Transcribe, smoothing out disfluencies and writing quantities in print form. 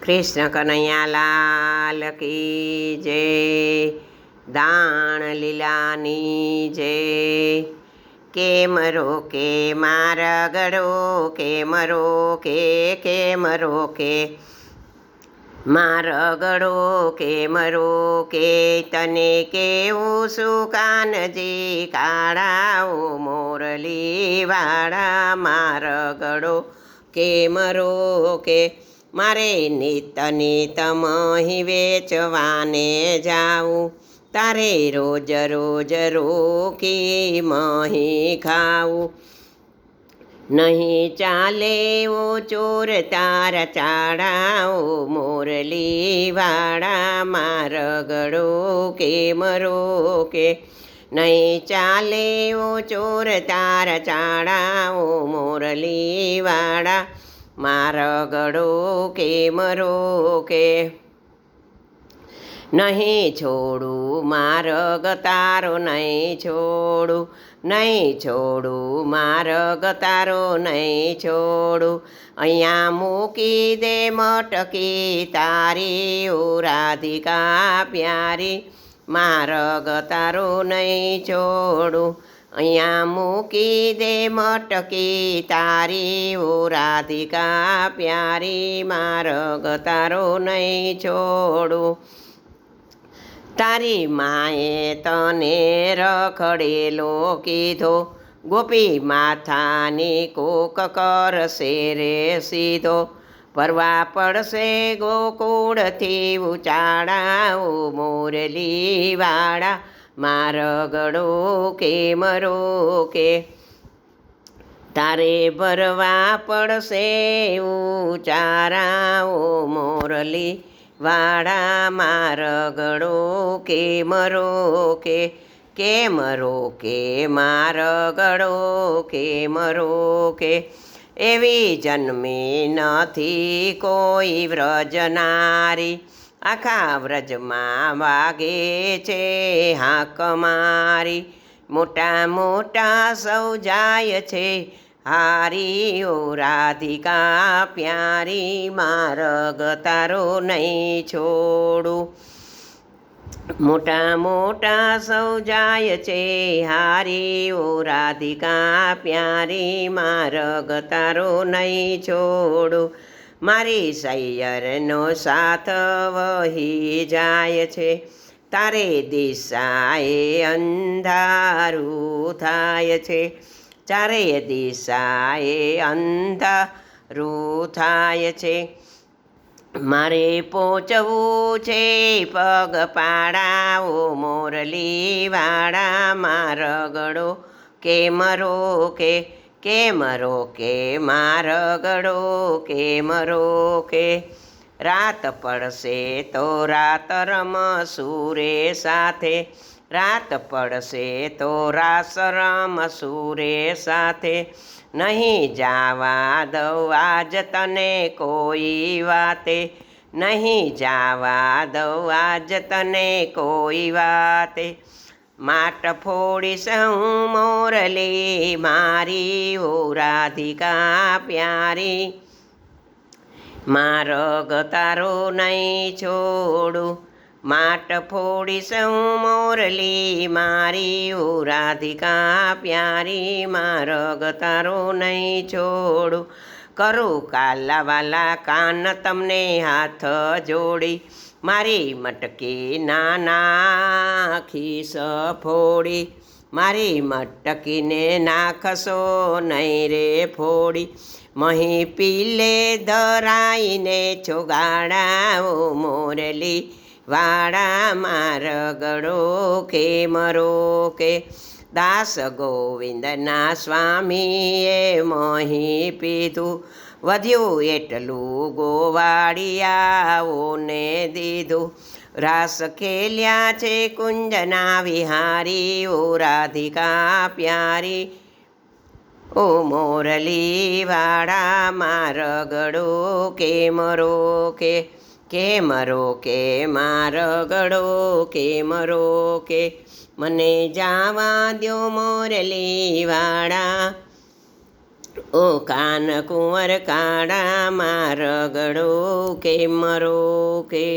કૃષ્ણ કનૈયા લાલ કી જય, દાણ લીલાની જય। કેમ રોકે મારા ગળો, કેમ રોકે, કેમ રોકે મારા ગળો, કેમ રોકે તને કેવું સુકાનજી કાળાઓ મોરલી વાળા મારા ગળો કેમ રોકે। મારે નિત નિત મહી વેચવાને જાઉં, તારે રોજ રોજ રોકી મહી ખાવું। નહીં ચાલે ઓ ચોર તારા ચાડાઓ મોરલી વાળા મારા ગળો કેમ રોકે। નહીં ચાલે ઓ ચોર તારા ચાડાઓ મોરલી વાળા મારા ગળો કેમ રોકે। નહીં છોડું માર્ગ તારો, નહીં છોડું, નહીં છોડું માર્ગ તારો, નહીં છોડું। અહીંયા મૂકી દે મટકી તારી ઓ રાધિકા પ્યારી, માર્ગ તારો નહીં છોડું। અહીંયા મૂકી દે મટકી તારી ઓ રાધિકા પ્યારી, માર્ગ તારો નહીં છોડું। તારી માએ તને રખડેલો કીધો, ગોપી માથાની કોક કરશે રે સીધો। ભરવા પડશે ગોકુળથી ઉચાળાઓ મોરલી વાળા મારા ગળો કેમ રોકે। તારે ભરવા પડશે ઉચારાઓ મોરલી વાળા મારા ગળો કેમ રોકે। કેમ રોકે મારા ગળો કેમ રોકે। એવી જન્મી નથી કોઈ વ્રજનારી, આખા વ્રજમાં વાગે છે હાક મારી। મોટા મોટા સૌ જાય છે હારી ઓ રાધિકા પ્યારી, માર્ગ તારો નહીં છોડું। મોટા મોટા સૌ જાય છે હારી ઓ રાધિકા પ્યારી, માર્ગ તારો નહીં છોડું। મારી સૈયરનો સાથ વહી જાય છે, તારે દિશાએ અંધારું થાય છે। ચારે દિશાએ અંધારું થાય છે, મારે પહોંચવું છે પગ પાડાઓ મોરલી વાળા મારા ગળો કેમ રોકે। કેમ રોકે મારા ગળો કેમ રોકે। રાત પડશે તો રાત રમશું રે સાથે, રાત પડશે તો રાસ રમશું રે સાથે। નહીં જાવા દઉં આજ તને કોઈ વાતે, નહીં જાવા દઉં આજ તને કોઈ વાતે। માટ ફોડીશ હું મોરલી મારી ઓ રાધિકા પ્યારી, માર્ગ તારો નહીં છોડું। માટ ફોડીશ હું મોરલી મારી ઓ રાધિકા પ્યારી, માર્ગ તારો નહીં છોડું। કરું કાલાવાલા કાન તમને હાથ જોડી, મારી મટકી ના નાખીશ ફોડી, મારી મટકીને નાખશો નહીં રે ફોડી। મહી પીલે ધરાઈને છોગાડાઓ મોરલી વાળા મારા ગળો કેમ રોકે। દાસ ગોવિંદના સ્વામીએ મહી પીધું, વધ્યું એટલું ગોવાળિયાઓને દીધું। રાસ ખેલ્યા છે કુંજના વિહારી ઓ રાધિકા પ્યારી, ઓ મોરલી વાળા મારા ગળો કેમ રોકે। કેમ રોકે મારા ગળો કેમ રોકે। મને જાવા દ્યો મોરલી વાળા ઓ કાન કુંવર કાળામાં રગડો કે મરો કે